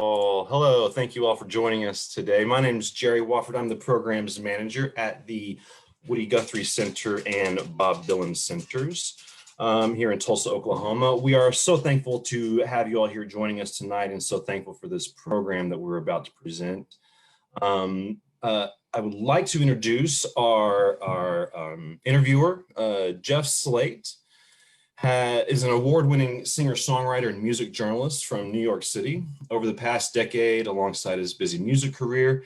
Hello, thank you all for joining us today. My name is Jerry Wofford. I'm the programs manager at the Woody Guthrie Center and Bob Dylan Centers here in Tulsa, Oklahoma. We are so thankful to have you all here joining us tonight and so thankful for this program that we're about to present. I would like to introduce our interviewer, Jeff Slate. Is an award-winning singer-songwriter and music journalist from New York City. Over the past decade, alongside his busy music career,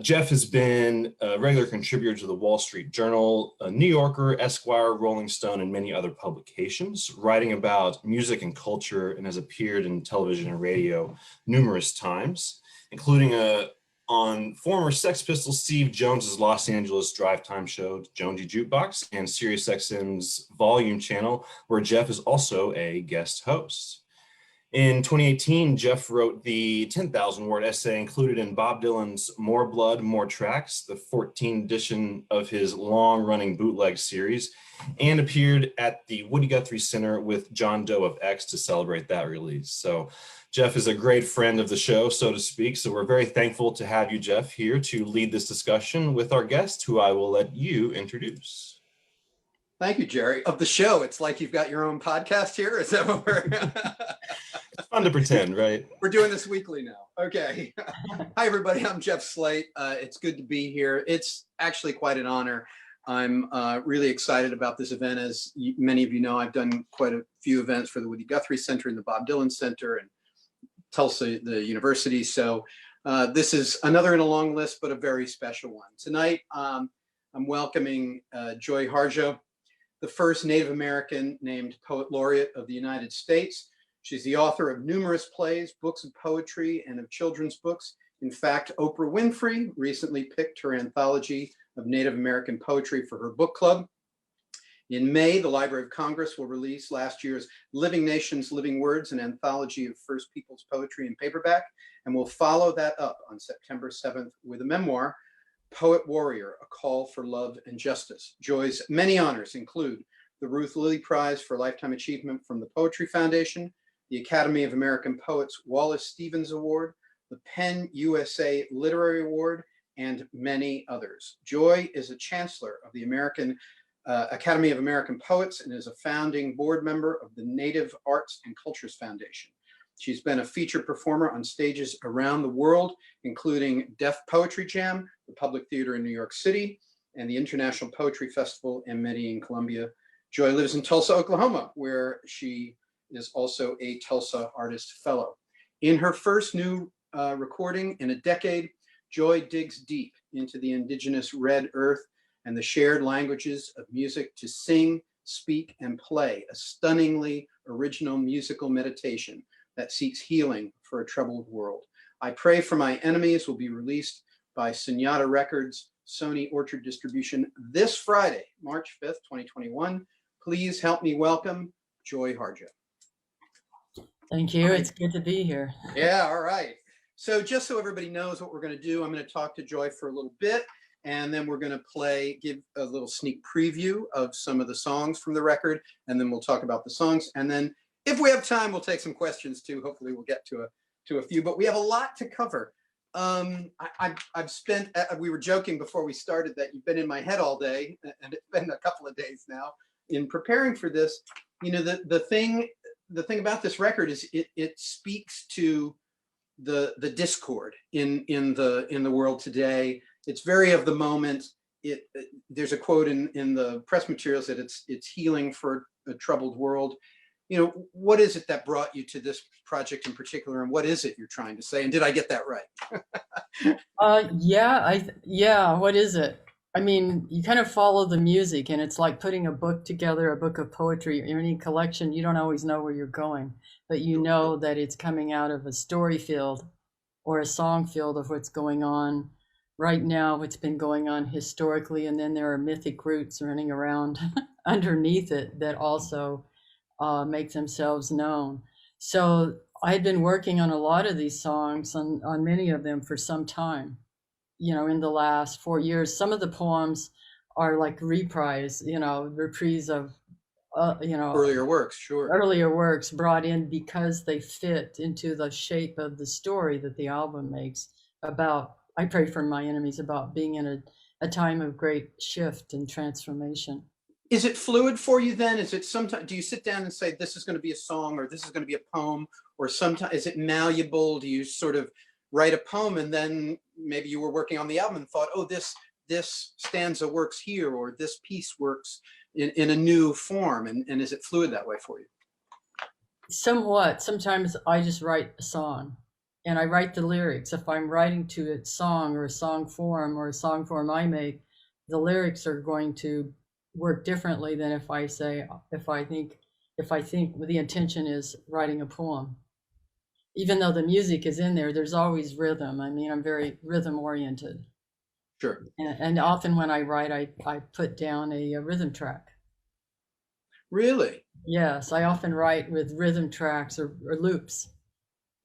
Jeff has been a regular contributor to the Wall Street Journal, New Yorker, Esquire, Rolling Stone, and many other publications, writing about music and culture, and has appeared in television and radio numerous times, including on former Sex Pistols Steve Jones's Los Angeles drive time show, Jonesy Jukebox, and SiriusXM's Volume channel, where Jeff is also a guest host. In 2018, Jeff wrote the 10,000-word essay included in Bob Dylan's More Blood, More Tracks, the 14th edition of his long-running bootleg series, and appeared at the Woody Guthrie Center with John Doe of X to celebrate that release. So Jeff is a great friend of the show, so to speak. So we're very thankful to have you, Jeff, here to lead this discussion with our guest, who I will let you introduce. Thank you, Jerry. Of the show, it's like you've got your own podcast here. Is that what we're... It's fun to pretend, right? We're doing this weekly now. Okay. Hi, everybody. I'm Jeff Slate. It's good to be here. It's actually quite an honor. I'm really excited about this event. As many of you know, I've done quite a few events for the Woody Guthrie Center and the Bob Dylan Center and Tulsa, the university. So this is another in a long list, but a very special one. Tonight, I'm welcoming Joy Harjo, the first Native American named Poet Laureate of the United States. She's the author of numerous plays, books of poetry, and of children's books. In fact, Oprah Winfrey recently picked her anthology of Native American poetry for her book club. In May, the Library of Congress will release last year's Living Nations, Living Words, an anthology of First Peoples poetry in paperback, and will follow that up on September 7th with a memoir, Poet Warrior, A Call for Love and Justice. Joy's many honors include the Ruth Lilly Prize for Lifetime Achievement from the Poetry Foundation, the Academy of American Poets Wallace Stevens Award, the Penn USA Literary Award, and many others. Joy is a chancellor of the Academy of American Poets and is a founding board member of the Native Arts and Cultures Foundation. She's been a featured performer on stages around the world, including Deaf Poetry Jam, the Public Theater in New York City, and the International Poetry Festival in Medellin, Colombia. Joy lives in Tulsa, Oklahoma, where she is also a Tulsa Artist Fellow. In her first new recording in a decade, Joy digs deep into the indigenous red earth and the shared languages of music to sing, speak, and play, a stunningly original musical meditation that seeks healing for a troubled world. I Pray for My Enemies will be released by Sunyata Records, Sony Orchard Distribution this Friday, March 5th, 2021. Please help me welcome Joy Harjo. Thank you. It's good to be here. Yeah, all right. So just so everybody knows what we're going to do, I'm going to talk to Joy for a little bit, and then we're going to give a little sneak preview of some of the songs from the record, and then we'll talk about the songs. And then if we have time, we'll take some questions too. Hopefully we'll get to a few, but we have a lot to cover. I've spent, we were joking before we started that you've been in my head all day, and it's been a couple of days now in preparing for this. You know, the thing about this record is it speaks to the discord in the world today. It's very of the moment. There's a quote in the press materials that it's healing for a troubled world. You know, what is it that brought you to this project in particular, and what is it you're trying to say? And did I get that right? Yeah, what is it? I mean, you kind of follow the music, and it's like putting a book together, a book of poetry, or any collection. You don't always know where you're going, but you know that it's coming out of a story field or a song field of what's going on right now, what's been going on historically, and then there are mythic roots running around underneath it that also make themselves known. So I'd been working on a lot of these songs, on many of them for some time, you know, in the last 4 years. Some of the poems are like reprise of you know, Earlier works, sure. earlier works brought in because they fit into the shape of the story that the album makes about, I Pray for My Enemies, about being in a time of great shift and transformation. Is it fluid for you then? Is it sometimes, do you sit down and say, this is going to be a song or this is going to be a poem? Or sometimes, is it malleable? Do you sort of write a poem and then maybe you were working on the album and thought, oh, this stanza works here, or this piece works in a new form? And is it fluid that way for you? Somewhat. Sometimes I just write a song and I write the lyrics. If I'm writing to a song or a song form I make, the lyrics are going to work differently than if I think the intention is writing a poem. Even though the music is in there, there's always rhythm. I mean, I'm very rhythm oriented. Sure. And often when I write, I put down a rhythm track. Really? Yes, I often write with rhythm tracks or loops.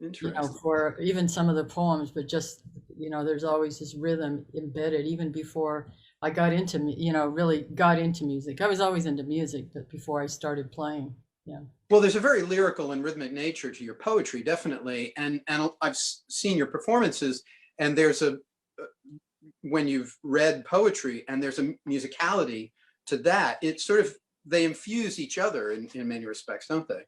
Interesting. For even some of the poems, but just, there's always this rhythm embedded even before I got into, really got into music. I was always into music, but before I started playing. Yeah. Well, there's a very lyrical and rhythmic nature to your poetry, definitely. And I've seen your performances, and there's when you've read poetry and there's a musicality to that, it's sort of, they infuse each other in many respects, don't they?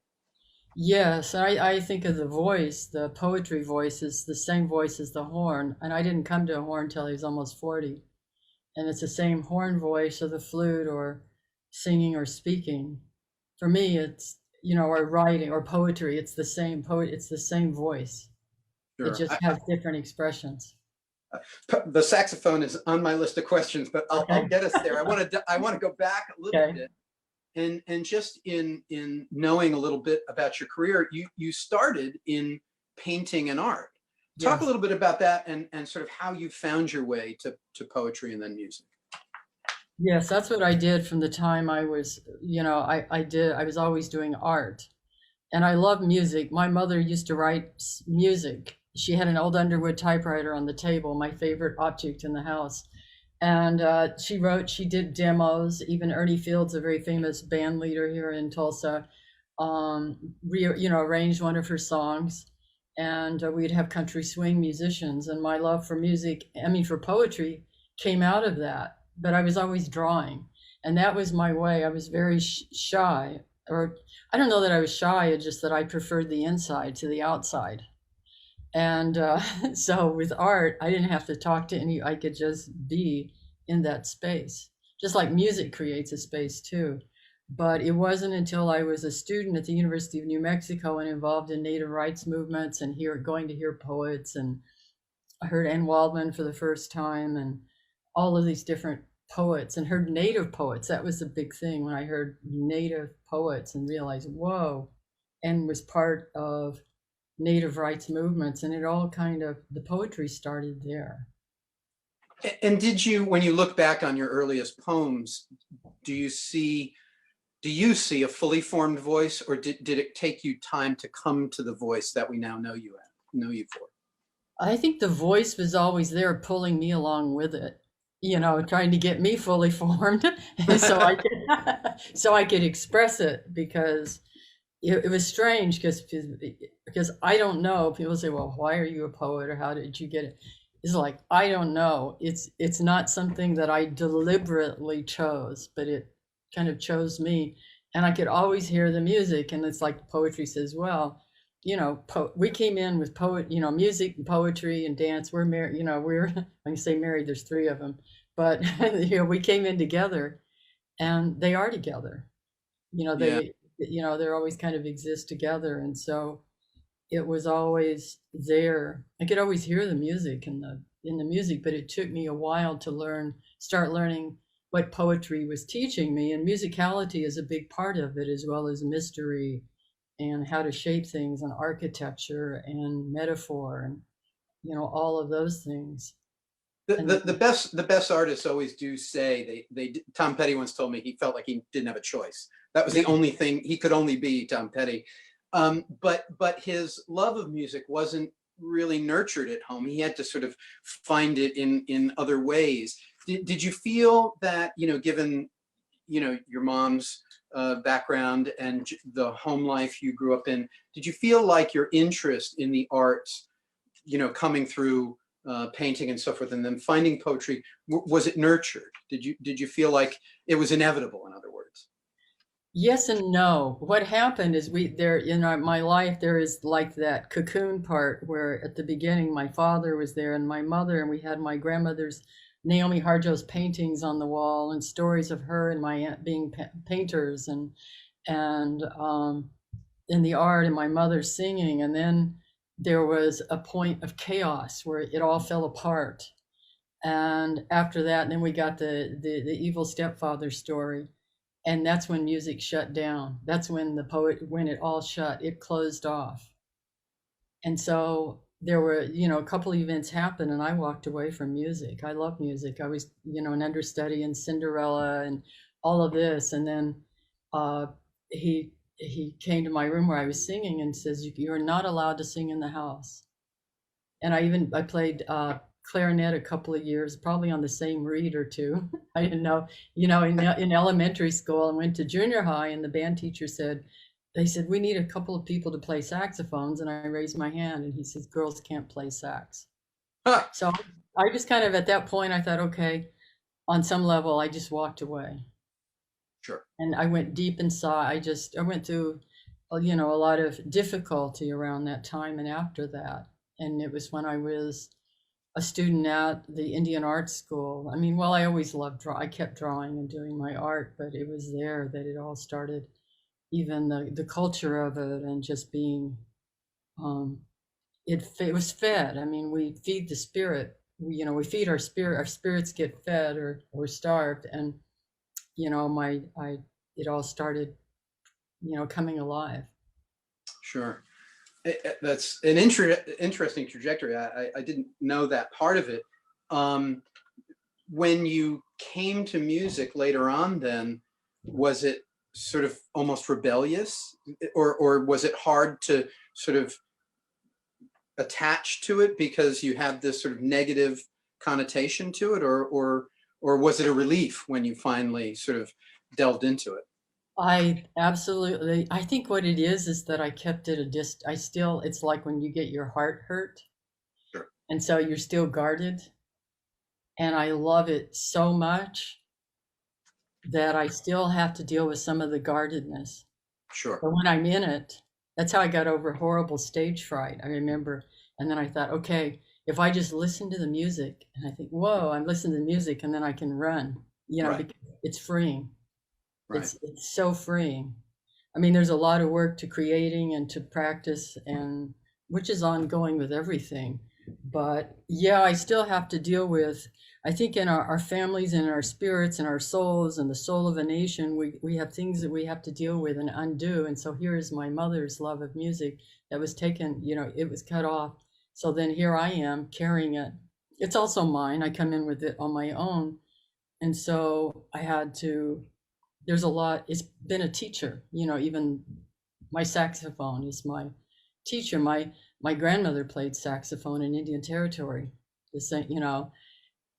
Yes, I think of the voice, the poetry voice is the same voice as the horn. And I didn't come to a horn till I was almost 40. And it's the same horn voice or the flute or singing or speaking. For me, it's, or writing or poetry, it's the same it's the same voice. Sure. It just has different expressions. The saxophone is on my list of questions, but I'll get us there. I want to go back a little bit. And just in knowing a little bit about your career, you started in painting and art. Talk a little bit about that and sort of how you found your way to poetry and then music. Yes, that's what I did from the time I was, I was always doing art. And I love music. My mother used to write music. She had an old Underwood typewriter on the table, my favorite object in the house. And she did demos. Even Ernie Fields, a very famous band leader here in Tulsa, arranged one of her songs. And we'd have country swing musicians. And my love for music, for poetry, came out of that. But I was always drawing. And that was my way. I was very shy. Or I don't know that I was shy, it's just that I preferred the inside to the outside. And so with art, I didn't have to talk to I could just be in that space, just like music creates a space too. But it wasn't until I was a student at the University of New Mexico and involved in Native rights movements and going to hear poets. And I heard Ann Waldman for the first time and all of these different poets, and heard Native poets. That was the big thing when I heard Native poets and realized, whoa, and was part of Native rights movements. And it all the poetry started there. And did you, when you look back on your earliest poems, do you see a fully formed voice, or did it take you time to come to the voice that we now know you for? I think the voice was always there pulling me along with it, trying to get me fully formed so I could express it, because it was strange because I don't know. People say, well, why are you a poet, or how did you get it? It's like, I don't know. It's not something that I deliberately chose, but it kind of chose me. And I could always hear the music. And it's like poetry says, well, we came in with music and poetry and dance. We're married, when you say married, there's 3 of them, but we came in together, and they are together. They're always kind of exist together. And so it was always there. I could always hear the music in the music, but it took me a while to start learning what poetry was teaching me. And musicality is a big part of it, as well as mystery and how to shape things, and architecture and metaphor, and all of those things. The best artists always do say Tom Petty once told me he felt like he didn't have a choice. That was the only thing. He could only be Tom Petty. But his love of music wasn't really nurtured at home. He had to sort of find it in other ways. Did you feel that, given your mom's background and the home life you grew up in, did you feel like your interest in the arts, coming through painting and so forth, and then finding poetry, was it nurtured? Did you feel like it was inevitable, in other words? Yes and no. What happened is there in my life, there is like that cocoon part where at the beginning my father was there and my mother, and we had my grandmother's Naomi Harjo's paintings on the wall and stories of her and my aunt being painters and in the art, and my mother singing. And then there was a point of chaos where it all fell apart. And after that, then we got the evil stepfather story. And that's when music shut down. That's when when it all shut, it closed off. And so there were, a couple of events happened and I walked away from music. I love music. I was, an understudy in Cinderella and all of this. And then he came to my room where I was singing and says, "You're not allowed to sing in the house." And I played clarinet a couple of years, probably on the same reed or two. I didn't know, in elementary school, and went to junior high, and the band teacher they said, "We need a couple of people to play saxophones." And I raised my hand and he says, "Girls can't play sax." Huh. So I just kind of, at that point, I thought, okay, on some level, I just walked away. Sure. And I went deep inside. I went through, a lot of difficulty around that time and after that. And it was when I was a student at the Indian Art School. I mean, well, I always loved I kept drawing and doing my art, but it was there that it all started, even the culture of it and just being, it was fed. I mean, we feed the spirit, we feed our spirit, our spirits get fed or starved. And, it all started, coming alive. Sure. That's an interesting trajectory. I didn't know that part of it. When you came to music later on, then was it sort of almost rebellious, or was it hard to sort of attach to it because you had this sort of negative connotation to it, or was it a relief when you finally sort of delved into it? I think what it is that I kept it it's like when you get your heart hurt. Sure. And so you're still guarded. And I love it so much that I still have to deal with some of the guardedness. Sure. But when I'm in it, that's how I got over horrible stage fright, I remember. And then I thought, okay, if I just listen to the music, and I think, whoa, I'm listening to the music, and then I can run, Right. because it's freeing. Right. It's so freeing. I mean, there's a lot of work to creating and to practice, and which is ongoing with everything. But yeah, I still have to deal with, I think in our families and our spirits and our souls and the soul of a nation, we have things that we have to deal with and undo. And so here is my mother's love of music that was taken, it was cut off. So then here I am carrying it. It's also mine. I come in with it on my own. And so I had to, there's a lot, it's been a teacher, even my saxophone is my teacher. My grandmother played saxophone in Indian Territory.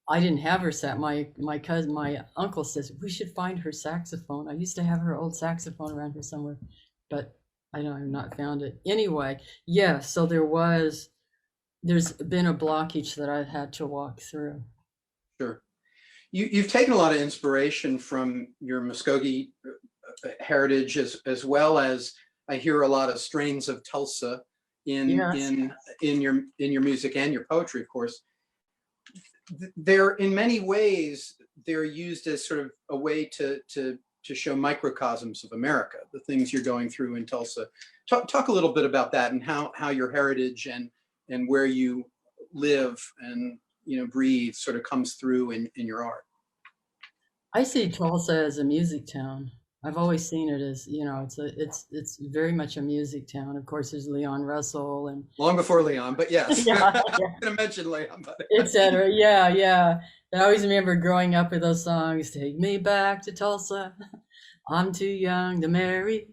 I didn't have her my cousin, my uncle says, we should find her saxophone. I used to have her old saxophone around here somewhere, but I've not found it. Anyway, yeah, so there's been a blockage that I've had to walk through. Sure. You've taken a lot of inspiration from your Muskogee heritage, as well as I hear a lot of strains of Tulsa in your music and your poetry, of course. They're in many ways they're used as sort of a way to show microcosms of America, the things you're going through in Tulsa. Talk a little bit about that and how your heritage and where you live and breathe sort of comes through in your art. I see Tulsa as a music town. I've always seen it as, it's very much a music town. Of course, there's Leon Russell and long before Leon, but yes, yeah, I'm going to mention Leon, but etc. Yeah. And I always remember growing up with those songs. Take me back to Tulsa. I'm too young to marry.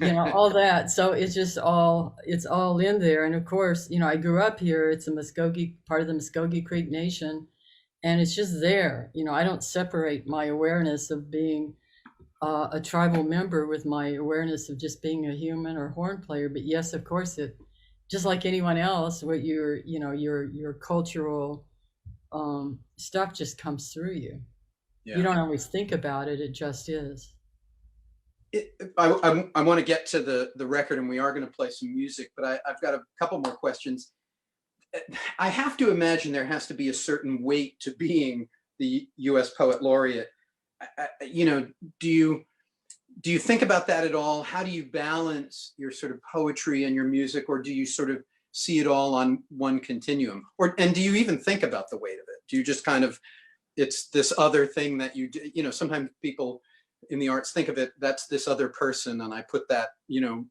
All that. So it's all in there. And of course, I grew up here. It's a Muskogee, part of the Muskogee Creek Nation. And it's just there. I don't separate my awareness of being a tribal member with my awareness of just being a human or horn player. But yes, of course, it just like anyone else, what your cultural stuff just comes through you. Yeah. You don't always think about it; it just is. I want to get to the record, and we are going to play some music, but I've got a couple more questions. I have to imagine there has to be a certain weight to being the U.S. Poet Laureate. You know, do you think about that at all? How do you balance your sort of poetry and your music, or do you sort of see it all on one continuum? And do you even think about the weight of it? Do you just kind of, it's this other thing that you do? You know, sometimes people in the arts think of it, that's this other person, and I put that, you know,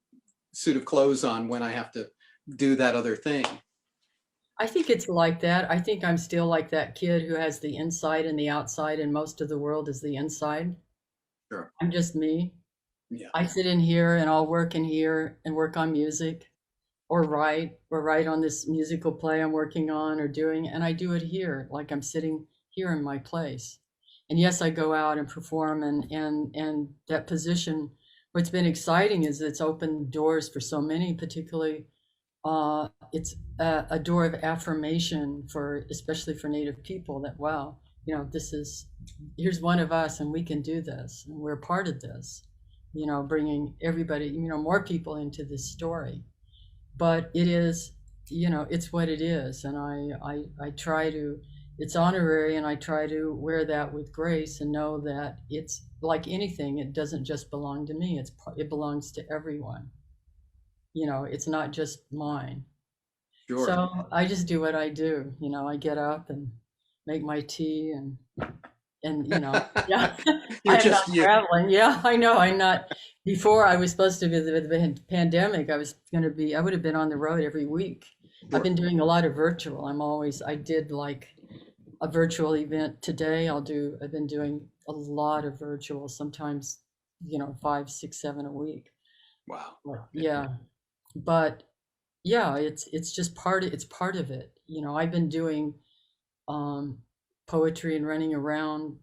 suit of clothes on when I have to do that other thing. I think it's like that. I think I'm still like that kid who has the inside and the outside, and most of the world is the inside. Sure. I'm just me. Yeah. I sit in here and I'll work in here and work on music or write on this musical play I'm working on or doing, and I do it here, like I'm sitting here in my place. And yes, I go out and perform, and that position, what's been exciting is it's opened doors for so many, particularly it's a door of affirmation for, especially for Native people, that wow, you know, here's one of us and we can do this and we're part of this, you know, bringing everybody, you know, more people into this story. But it is, you know, it's what it is, and I try to, it's honorary, and I try to wear that with grace and know that it's like anything, it doesn't just belong to me, it belongs to everyone. You know, it's not just mine. Sure. So I just do what I do. You know, I get up and make my tea and you know, yeah. You're I'm just not you. traveling. Yeah, I know. I'm not. Before I was supposed to be with the pandemic, I would have been on the road every week. Sure. I've been doing a lot of virtual. I did like a virtual event today. I've been doing a lot of virtual, sometimes, you know, 5, 6, 7 a week. Wow. Yeah. But yeah, it's just it's part of it. You know, I've been doing poetry and running around,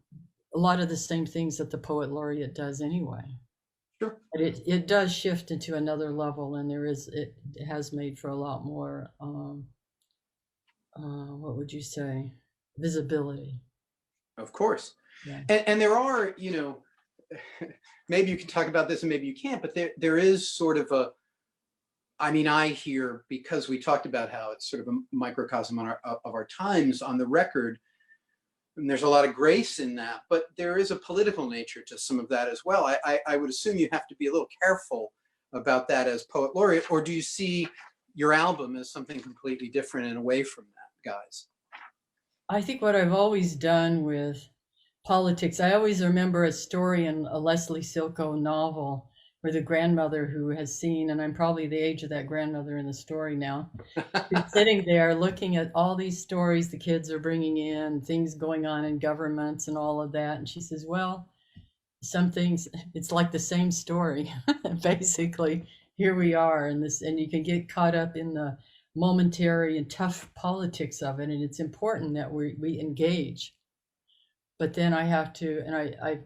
a lot of the same things that the Poet Laureate does anyway. Sure. But it does shift into another level, and it has made for a lot more what would you say, visibility. Of course. Yeah. And there are, you know, maybe you can talk about this and maybe you can't, but there is sort of I mean, I hear, because we talked about how it's sort of a microcosm of our times on the record, and there's a lot of grace in that, but there is a political nature to some of that as well. I would assume you have to be a little careful about that as Poet Laureate, or do you see your album as something completely different and away from that, guys? I think what I've always done with politics, I always remember a story in a Leslie Silko novel where the grandmother who has seen, and I'm probably the age of that grandmother in the story now, is sitting there looking at all these stories the kids are bringing in, things going on in governments and all of that. And she says, well, some things, it's like the same story. Basically, here we are in this, and you can get caught up in the momentary and tough politics of it. And it's important that we engage. But then I have to, and I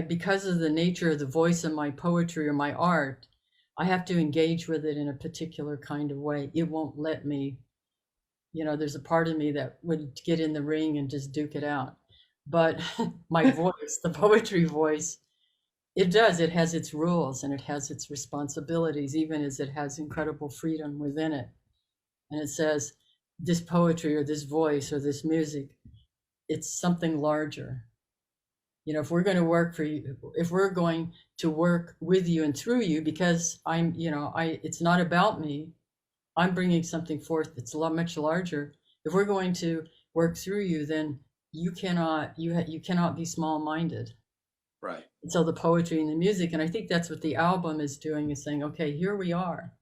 because of the nature of the voice of my poetry or my art, I have to engage with it in a particular kind of way. It won't let me, you know, there's a part of me that would get in the ring and just duke it out. But my voice, the poetry voice, it has its rules and it has its responsibilities, even as it has incredible freedom within it. And it says, this poetry or this voice or this music, it's something larger. You know, if we're going to work for you, if we're going to work with you and through you, because I'm, you know, it's not about me. I'm bringing something forth that's a lot much larger. If we're going to work through you, then you cannot be small-minded. Right. And so the poetry and the music, and I think that's what the album is doing, is saying, okay, here we are,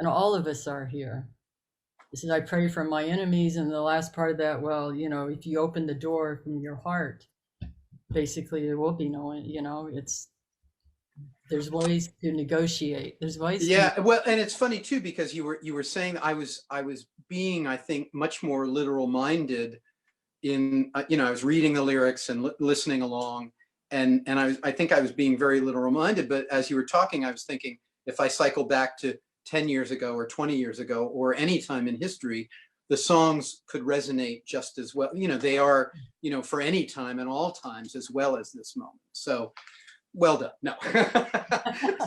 and all of us are here. This is, I pray for my enemies, and the last part of that, well, you know, if you open the door from your heart, basically there will be no one, you know, there's ways to negotiate. There's ways. Yeah. Well, and it's funny too, because you were saying I was being, I think, much more literal minded in, you know, I was reading the lyrics and listening along. I think I was being very literal-minded, but as you were talking, I was thinking, if I cycle back to 10 years ago or 20 years ago or any time in history, the songs could resonate just as well. They are, for any time and all times, as well as this moment. So well done. No.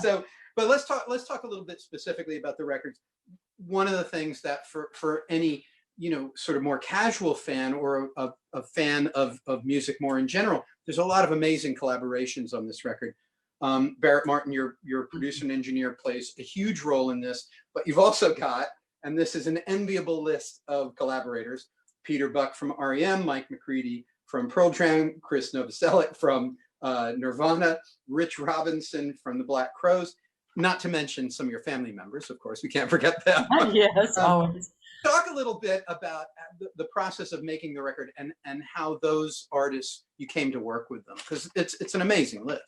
So, but let's talk a little bit specifically about the records. One of the things that for any, sort of more casual fan or a fan of music more in general, there's a lot of amazing collaborations on this record. Barrett Martin, your producer and engineer, plays a huge role in this, but you've also got, and this is an enviable list of collaborators, Peter Buck from REM, Mike McCready from Pearl Jam, Chris Novoselic from Nirvana, Rich Robinson from the Black Crowes, not to mention some of your family members, of course, we can't forget them. Yes, always. Talk a little bit about the process of making the record and how those artists, you came to work with them, because it's an amazing list.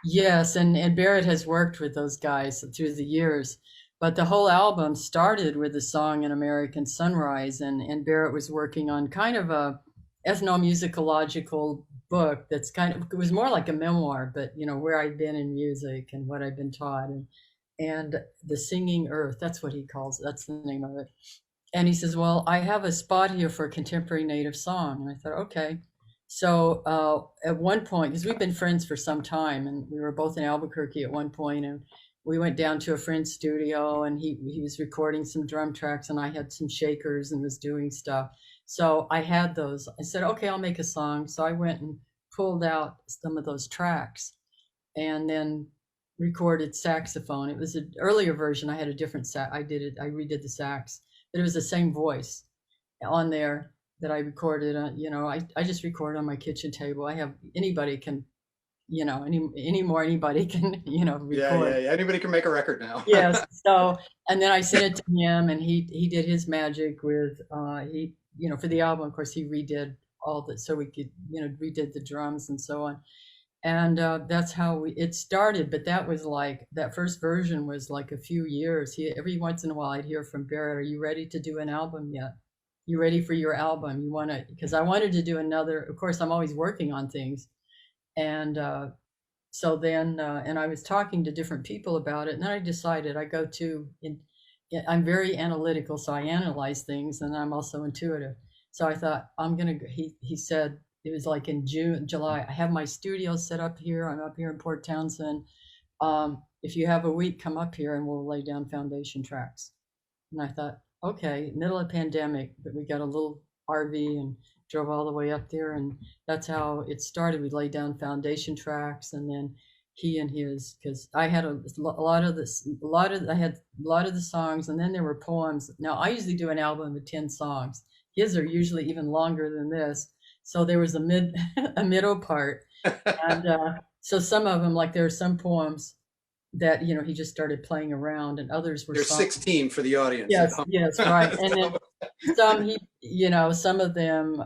Yes, and Barrett has worked with those guys through the years, but the whole album started with the song An American Sunrise, and Barrett was working on kind of a ethnomusicological book that's it was more like a memoir, but where I'd been in music and what I'd been taught, and the Singing Earth, that's what he calls it, that's the name of it. And he says, well, I have a spot here for a contemporary Native song. And I thought, okay. So at one point, because we've been friends for some time, and we were both in Albuquerque at one point, and we went down to a friend's studio, and he was recording some drum tracks, and I had some shakers and was doing stuff. So I had those. I said, okay, I'll make a song. So I went and pulled out some of those tracks and then recorded saxophone. It was an earlier version. I had a different sax. I redid the sax, but it was the same voice on there that I recorded. I just record on my kitchen table. I have anybody can, anybody can, record. Yeah. Anybody can make a record now. Yes. So, and then I sent it to him, and he did his magic with for the album. Of course, he redid all that, so we could, redid the drums and so on. And that's how it started. But that first version was like a few years. Every once in a while I'd hear from Barrett, are you ready to do an album yet? You ready for your album? You want to, because I wanted to do another, of course, I'm always working on things. And so then, and I was talking to different people about it. And then I decided I'm very analytical. So I analyze things, and I'm also intuitive. So I thought, he said, it was like in July, I have my studio set up here. I'm up here in Port Townsend. If you have a week, come up here and we'll lay down foundation tracks. And I thought, okay, middle of pandemic, but we got a little RV and drove all the way up there. And that's how it started. We laid down foundation tracks, and then he and his, because I had a lot of the songs, and then there were poems. Now I usually do an album of 10 songs. His are usually even longer than this. So there was a middle part. And so some of them, like there are some poems that, he just started playing around, and others were There's 16 for the audience. Yes, right. And then some some of them,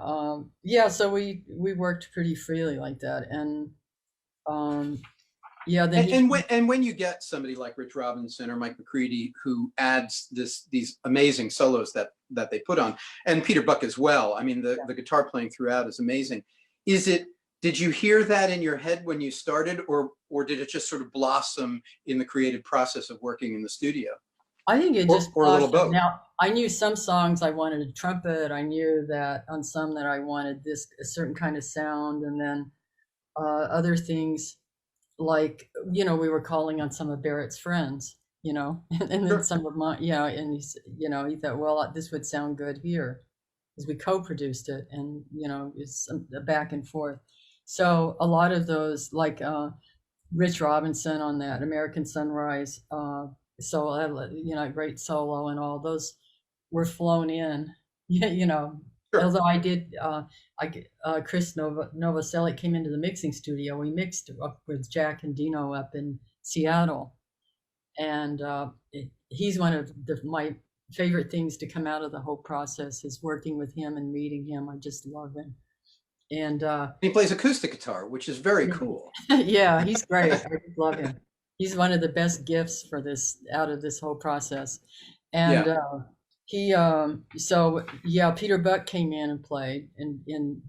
so we worked pretty freely like that. And then when you get somebody like Rich Robinson or Mike McCready who adds these amazing solos that they put on, and Peter Buck as well. I mean, the guitar playing throughout is amazing. Did you hear that in your head when you started, or did it just sort of blossom in the creative process of working in the studio? I think it just or a little both. Now, I knew some songs I wanted a trumpet. I knew that on some that I wanted a certain kind of sound, and then other things like, we were calling on some of Barrett's friends, and then some of my, and he thought, well, this would sound good here, because we co-produced it, and, it's a back and forth. So a lot of those, like Rich Robinson on that American Sunrise, great solo, and all those were flown in, Sure. Although I did, Chris Novoselic came into the mixing studio. We mixed up with Jack and Dino up in Seattle, and he's one of my favorite things to come out of the whole process is working with him and meeting him. I just love him. And he plays acoustic guitar, which is very cool. Yeah, he's great. I love him. He's one of the best gifts for out of this whole process. And Peter Buck came in and played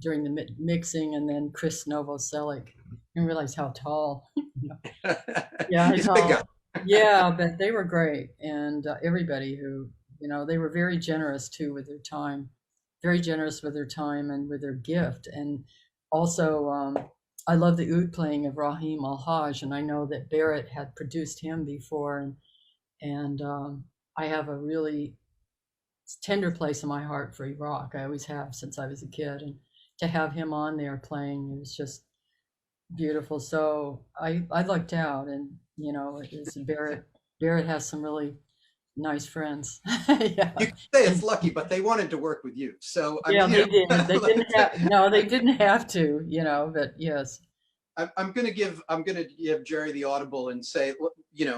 during the mixing, and then Chris Novoselic didn't realize how tall. Yeah, He's a big guy. yeah, but they were great, and everybody who, they were very generous too with their time, very generous with their time and with their gift. And also, I love the oud playing of Rahim Al-Hajj, and I know that Barrett had produced him before, and I have a really tender place in my heart for Iraq. I always have since I was a kid, and to have him on there playing, it was just beautiful. So I lucked out, and it's Barrett has some really nice friends. Yeah. You can say it's lucky, but they wanted to work with you. So Yeah, they did. They didn't have, no, they didn't have to, but yes. I'm going to give Jerry the audible and say,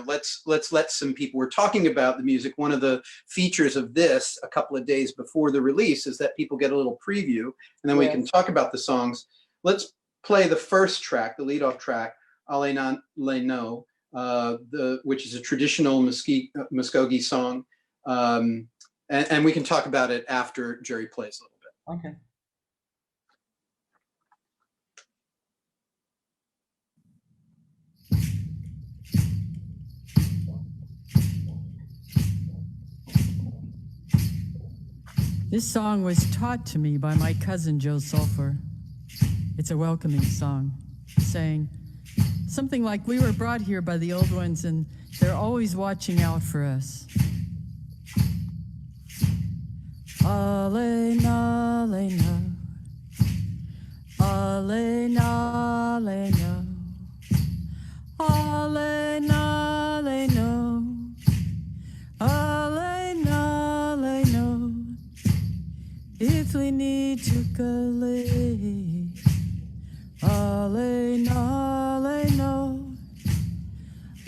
let's let some people. We're talking about the music. One of the features of this, a couple of days before the release, is that people get a little preview, and then we can talk about the songs. Let's play the first track, the leadoff track, Ale Le No, which is a traditional Muskogee song, and we can talk about it after Jerry plays a little bit. Okay. This song was taught to me by my cousin Joe Sulphur. It's a welcoming song, saying something like, we were brought here by the old ones and they're always watching out for us. Ale na le no, ale na le no, ale na le no, ale na le no. If we need to go lay, ale na le no,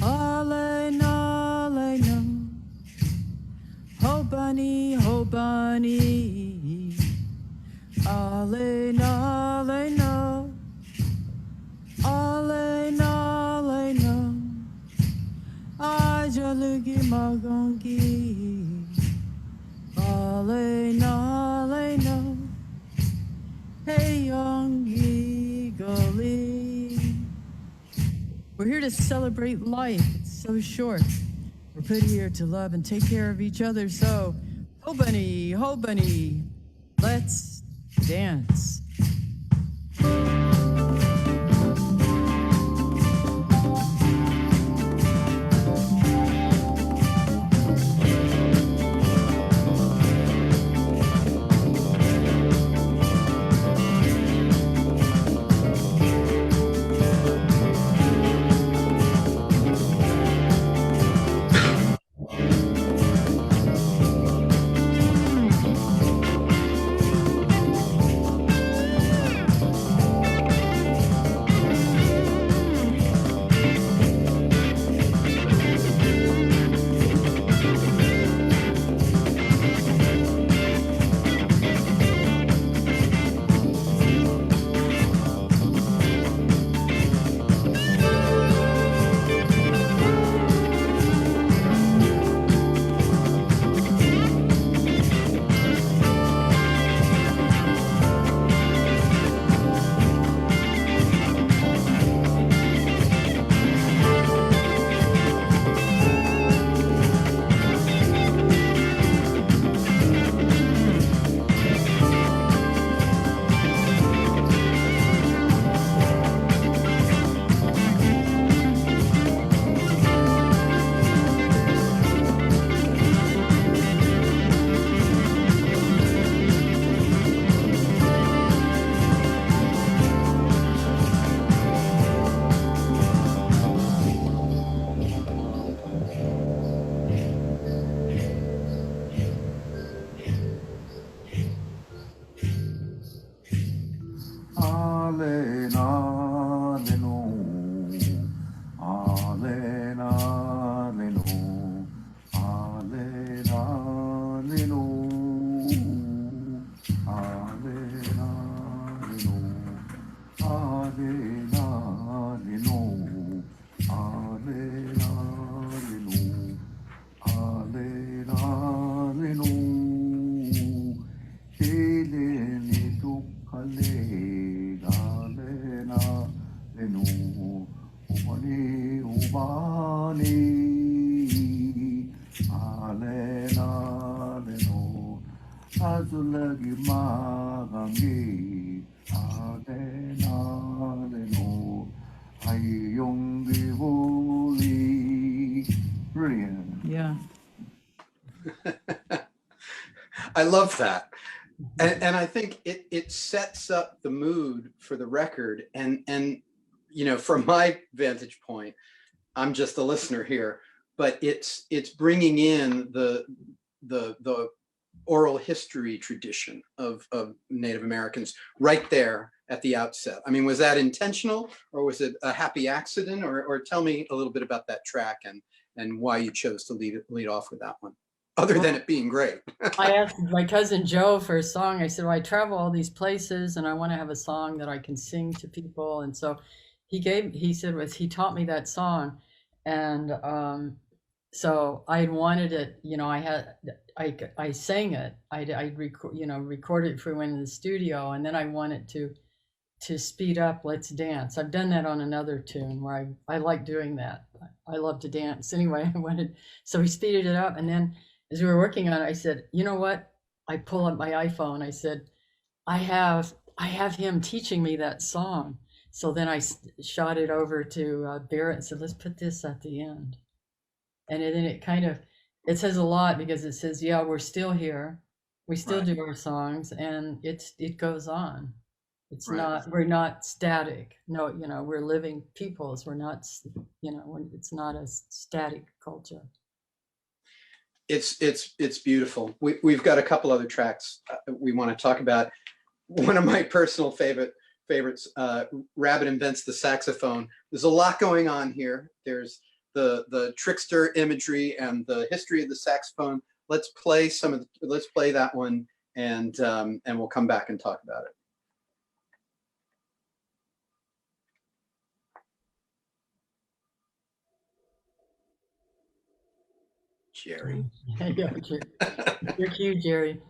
ale na le no. Ho bunny, ale na le no, ale na le no. Ajalugi magongi, ale na le no. Hey yongi goli. We're here to celebrate life. It's so short. We're put here to love and take care of each other. So, ho bunny, let's dance. lagi magangi adenaleno ayong divoli. Brilliant. Yeah. I love that. And I think it sets up the mood for the record. And you know, from my vantage point, I'm just a listener here, but it's bringing in the oral history tradition of Native Americans right there at the outset. I mean, was that intentional, or was it a happy accident? Or tell me a little bit about that track and why you chose to lead off with that one, other than it being great. I asked my cousin Joe for a song. I said, well, I travel all these places and I want to have a song that I can sing to people. And so he taught me that song. And so I had wanted it, you know, I sang it. I recorded it before we went in the studio, and then I wanted to speed up Let's Dance. I've done that on another tune where I like doing that. I love to dance. Anyway, so we speeded it up, and then as we were working on it, I said, you know what? I pull up my iPhone. I said, I have him teaching me that song. So then I shot it over to Barrett and said, let's put this at the end. And then it says a lot, because it says, yeah, we're still here. We still do our songs, and it goes on. It's not, we're not static. No, you know, we're living peoples. We're not, you know, it's not a static culture. It's beautiful. We've got a couple other tracks we want to talk about. One of my personal favorites, Rabbit Invents the Saxophone. There's a lot going on here. There's the trickster imagery and the history of the saxophone. Let's play that one, and we'll come back and talk about it. Jerry. Yeah, you're cute, Jerry.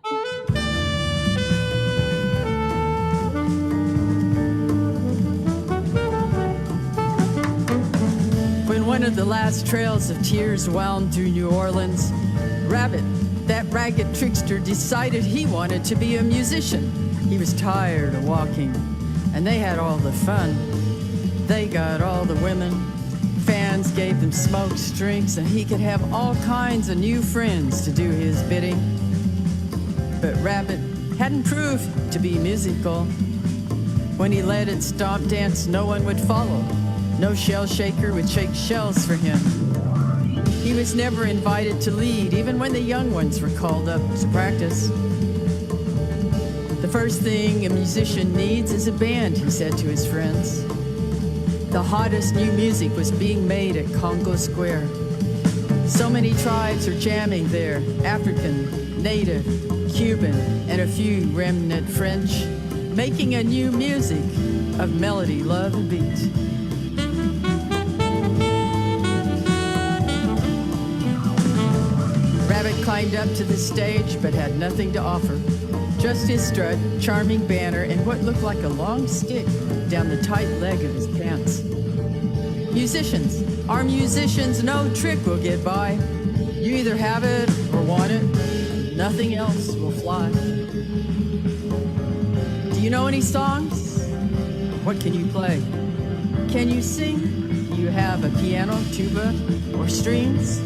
When one of the last trails of tears wound through New Orleans, Rabbit, that ragged trickster, decided he wanted to be a musician. He was tired of walking, and they had all the fun. They got all the women. Fans gave them smokes, drinks, and he could have all kinds of new friends to do his bidding. But Rabbit hadn't proved to be musical. When he led at Stomp Dance, no one would follow. No shell shaker would shake shells for him. He was never invited to lead, even when the young ones were called up to practice. The first thing a musician needs is a band, he said to his friends. The hottest new music was being made at Congo Square. So many tribes were jamming there, African, Native, Cuban, and a few remnant French, making a new music of melody, love, and beat. Rabbit climbed up to the stage but had nothing to offer. Just his strut, charming banner, and what looked like a long stick down the tight leg of his pants. Musicians, our musicians, no trick will get by. You either have it or want it. Nothing else will fly. Do you know any songs? What can you play? Can you sing? Do you have a piano, tuba, or strings?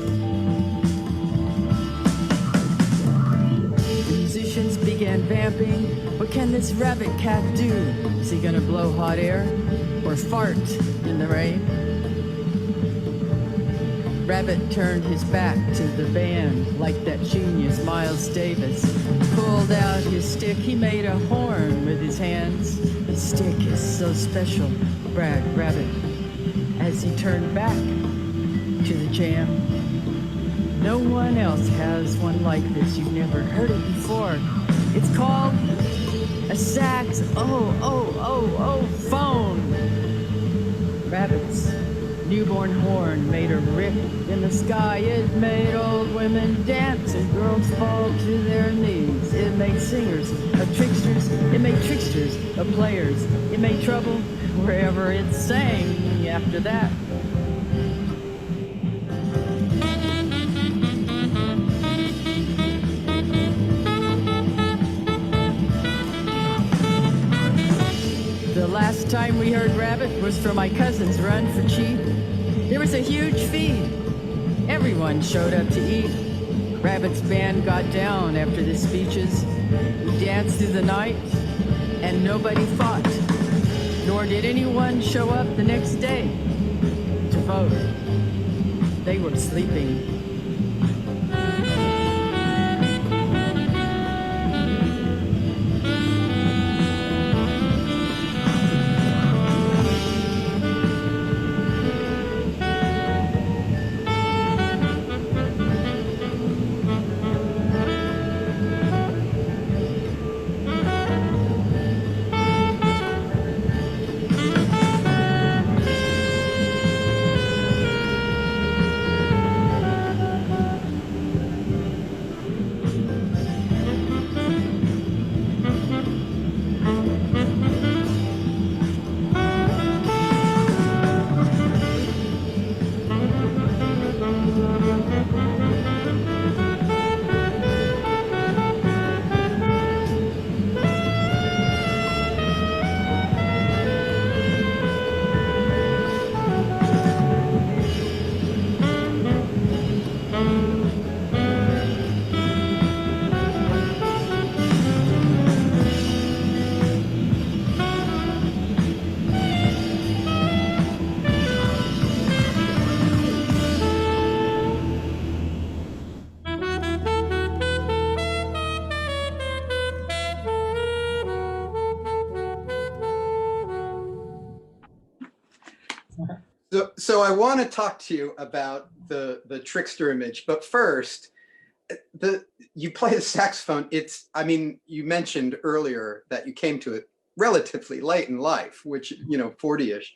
Began vamping. What can this rabbit cat do? Is he gonna blow hot air or fart in the rain? Rabbit turned his back to the band like that genius Miles Davis. Pulled out his stick, he made a horn with his hands. The stick is so special, bragged Rabbit as he turned back to the jam. No one else has one like this. You've never heard it before. It's called a sax, phone. Rabbit's newborn horn made a rip in the sky. It made old women dance and girls fall to their knees. It made singers of tricksters. It made tricksters of players. It made trouble wherever it sang after that. last time we heard rabbit was for my cousin's run for chief. There was a huge feed. Everyone showed up to eat. Rabbit's band got down after the speeches. We danced through the night, and nobody fought. Nor did anyone show up the next day to vote. They were sleeping. So I want to talk to you about the Trickster image, but first, you play the saxophone. I mean, you mentioned earlier that you came to it relatively late in life, which, 40-ish.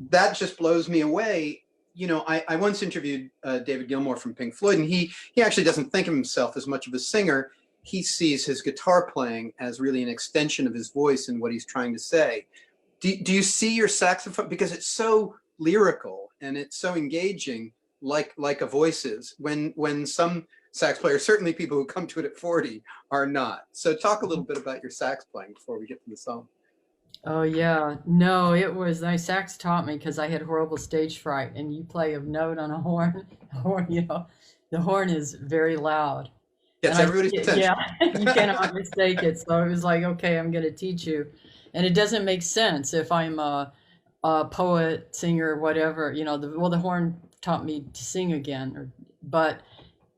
That just blows me away. I once interviewed David Gilmour from Pink Floyd, and he actually doesn't think of himself as much of a singer. He sees his guitar playing as really an extension of his voice and what he's trying to say. Do you see your saxophone, because it's so lyrical and it's so engaging, like a voice is, when some sax players, certainly people who come to it at 40, are not. So talk a little bit about your sax playing before we get to the song. Oh yeah, no, it was, my sax taught me, because I had horrible stage fright, and you play a note on a horn, the horn is very loud. Gets everybody's attention. Yeah, you cannot mistake it. So it was like, okay, I'm going to teach you. And it doesn't make sense if I'm a poet, singer, whatever, the horn taught me to sing again, but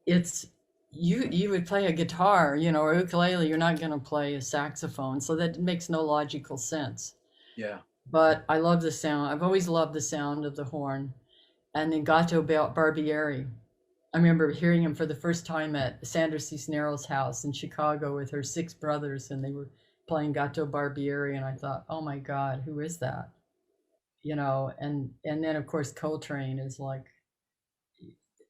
it's, you would play a guitar, or ukulele, you're not going to play a saxophone. So that makes no logical sense. Yeah. But I love the sound. I've always loved the sound of the horn. And then Gato Barbieri, I remember hearing him for the first time at Sandra Cisneros' house in Chicago with her 6 brothers, and they were playing Gato Barbieri, and I thought, oh my God, who is that? And then of course Coltrane is like,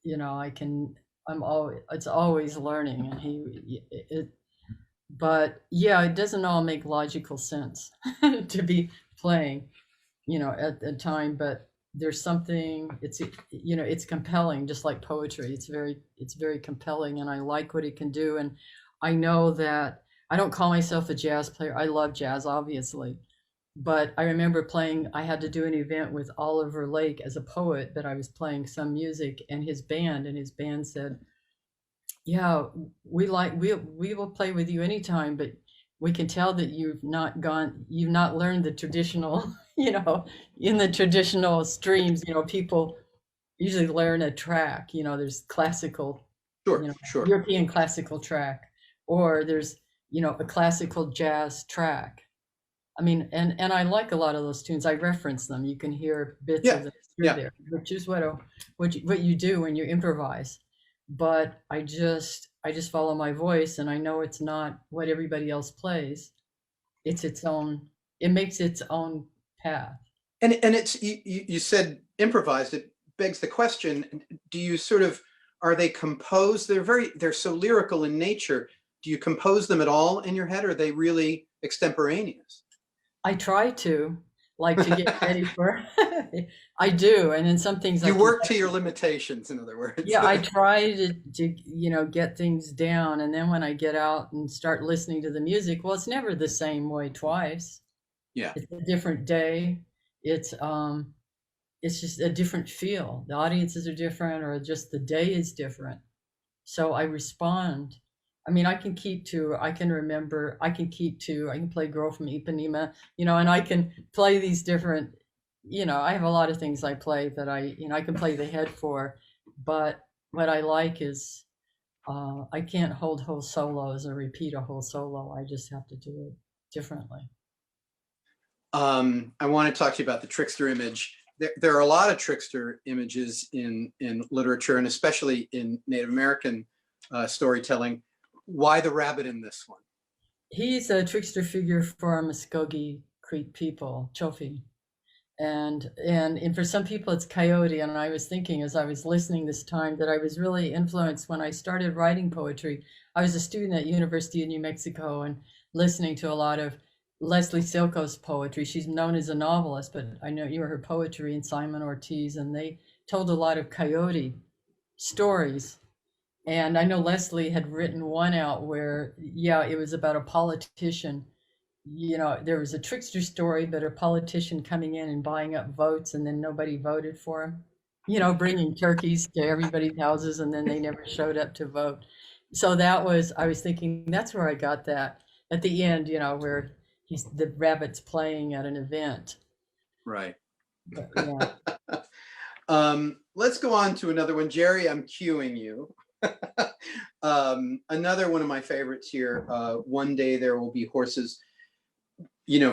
it's always learning, and but yeah, it doesn't all make logical sense to be playing, at the time, but there's something, it's compelling, just like poetry. It's very compelling, and I like what it can do. And I know that I don't call myself a jazz player. I love jazz, obviously, but I remember I had to do an event with Oliver Lake as a poet, but I was playing some music, and his band said, yeah, we will play with you anytime, but we can tell that you've not learned the traditional, in the traditional streams, people usually learn a track, there's classical, Sure. European classical track, or there's, a classical jazz track. I mean, and I like a lot of those tunes. I reference them. You can hear bits of them through there, which is what you do when you improvise. But I just follow my voice, and I know it's not what everybody else plays. It's its own. It makes its own path. And it's, you said improvised. It begs the question: do you are they composed? They're so lyrical in nature. Do you compose them at all in your head, or are they really extemporaneous? I try to get ready for. I do, and then some things you work to your limitations. In other words, yeah, I try to get things down, and then when I get out and start listening to the music, well, it's never the same way twice. Yeah. It's a different day. It's just a different feel. The audiences are different, or just the day is different. So I respond. I mean, I can keep to, I can remember, I can keep to, I can play Girl from Ipanema, and I can play these different, I have a lot of things I play that I can play the head for, but what I like is I can't hold whole solos or repeat a whole solo. I just have to do it differently. I want to talk to you about the trickster image. There are a lot of trickster images in literature, and especially in Native American storytelling. Why the rabbit in this one? He's a trickster figure for our Muskogee Creek people, Chofi. And for some people it's coyote. And I was thinking as I was listening this time that I was really influenced when I started writing poetry. I was a student at University of New Mexico and listening to a lot of Leslie Silko's poetry. She's known as a novelist, but I know you were her poetry, and Simon Ortiz, and they told a lot of coyote stories. And I know Leslie had written one out where, it was about a politician. There was a trickster story, but a politician coming in and buying up votes, and then nobody voted for him, bringing turkeys to everybody's houses, and then they never showed up to vote. So I was thinking, that's where I got that at the end, where the rabbit's playing at an event. Right. But, yeah. Let's go on to another one. Jerry, I'm cueing you. Another one of my favorites here. One Day There Will Be Horses.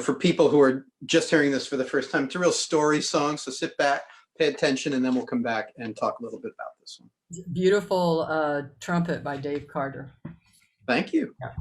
For people who are just hearing this for the first time, it's a real story song. So sit back, pay attention, and then we'll come back and talk a little bit about this one. Beautiful trumpet by Dave Carter. Thank you. Yeah.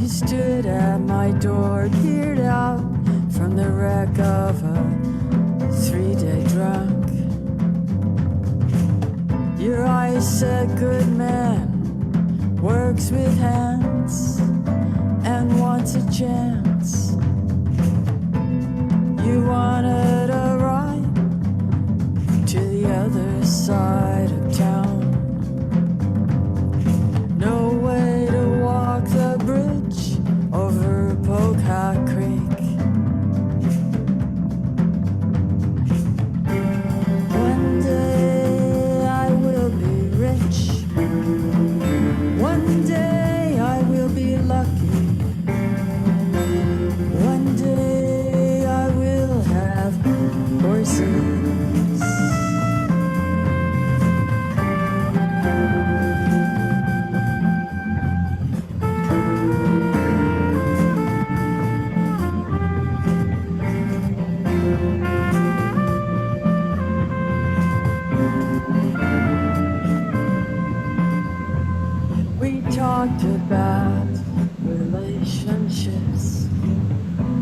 Stood at my door, peered out from the wreck of a 3-day drunk. Your eyes said, good man, works with hands and wants a chance. You wanted a ride to the other side of town. No way to walk the bridge over Pocock Creek. One day I will be rich. One day I will be lucky. One day I will have horses. Talked about relationships,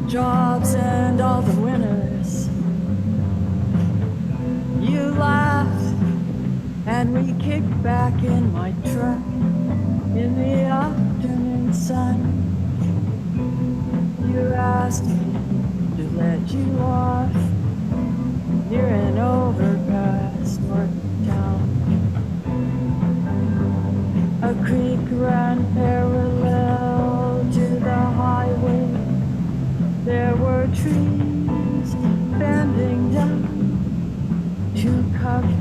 jobs, and all the winners. You laughed, and we kicked back in my truck in the afternoon sun. You asked me to let you off near an overpass north of town. A creek ran parallel to the highway. There were trees bending down to cover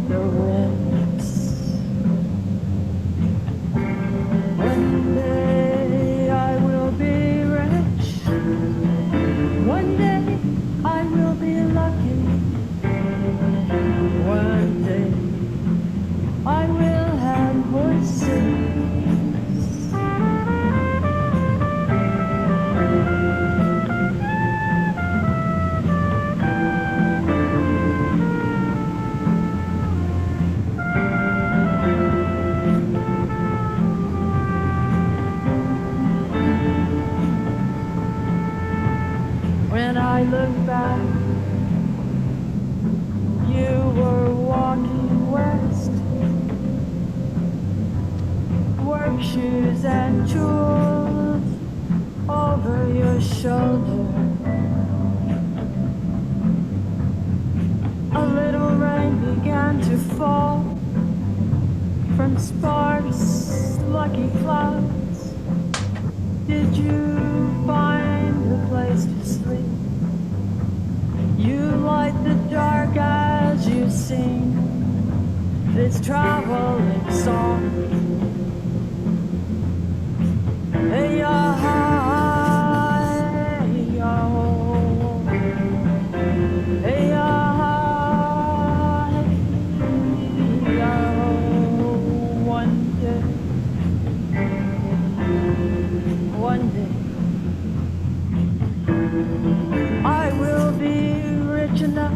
the winds. One day I will be rich. One day I will be lucky. One day I will have horses. When I look back work shoes and tools over your shoulder. A little rain began to fall from sparse, lucky clouds. Did you find a place to sleep? You light the dark as you sing this traveling song. Hey, ya, hey, ya, hey, ya, hey, ya. One day, I will be rich enough.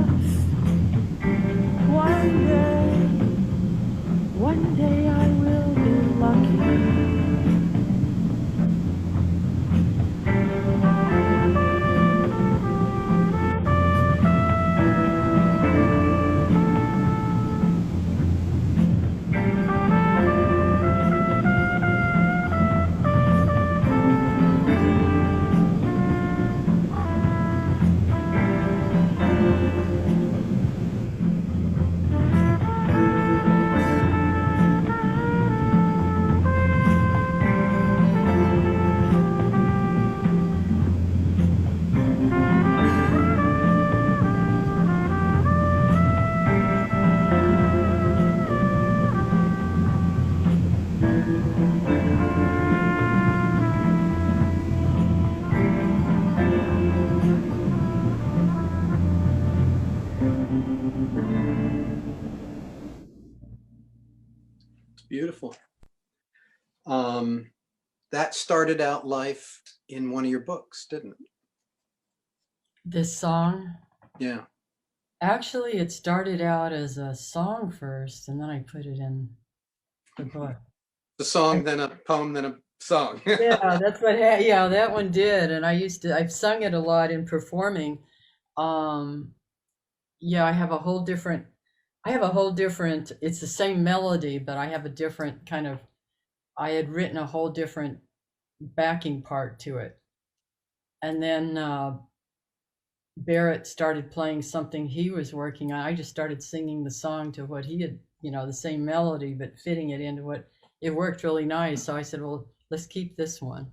One day I will be lucky. Beautiful. That started out life in one of your books, didn't it? This song, Yeah. actually, it started out as a song first, and then I put it in the book. The song, then a poem, then a song. Yeah, that's what. Yeah, that one did, and I've sung it a lot in performing. Yeah, I have a whole different. It's the same melody, but I have a different kind of. I had written a whole different backing part to it, and then Barrett started playing something he was working on. I just started singing the song to what he had, the same melody, but fitting it into what it worked really nice. So I said, well, let's keep this one.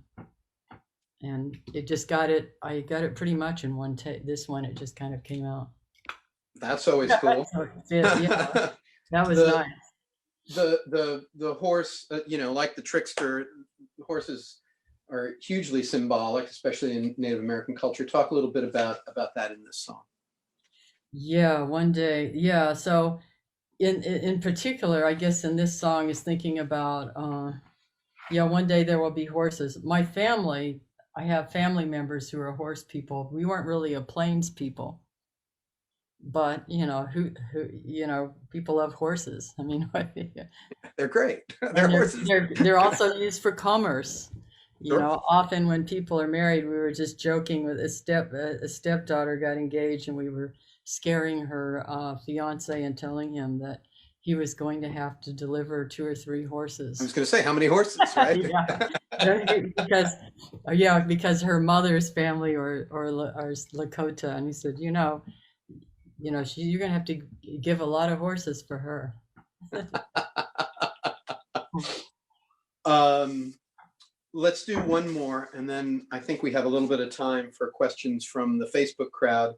And it just I got it pretty much in one take. This one, it just kind of came out. That's always cool. So yeah, that was nice. The horse, like the Trickster, horses are hugely symbolic, especially in Native American culture. Talk a little bit about that in this song. Yeah, one day. Yeah, so in particular, I guess in this song is thinking about, one day there will be horses. My family, I have family members who are horse people. We weren't really a plains people, but who people love horses. I mean, they're great. They're horses. They're also used for commerce. Sure. Often when people are married, we were just joking with a stepdaughter got engaged, and we were scaring her fiance and telling him that he was going to have to deliver 2 or 3 horses. I was going to say, how many horses, right? because her mother's family or Lakota, and he said, you're going to have to give a lot of horses for her. Let's do one more, and then I think we have a little bit of time for questions from the Facebook crowd.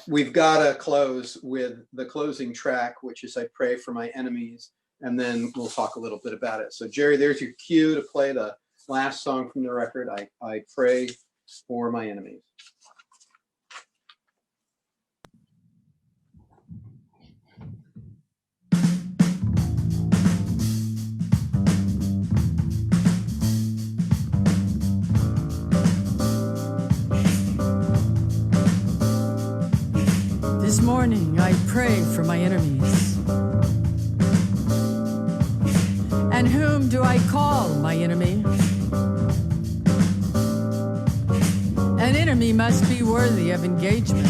We've got to close with the closing track, which is I Pray for My Enemies, and then we'll talk a little bit about it. So Jerry, there's your cue to play the last song from the record, I Pray for My Enemies. This morning I pray for my enemies. And whom do I call my enemy? An enemy must be worthy of engagement.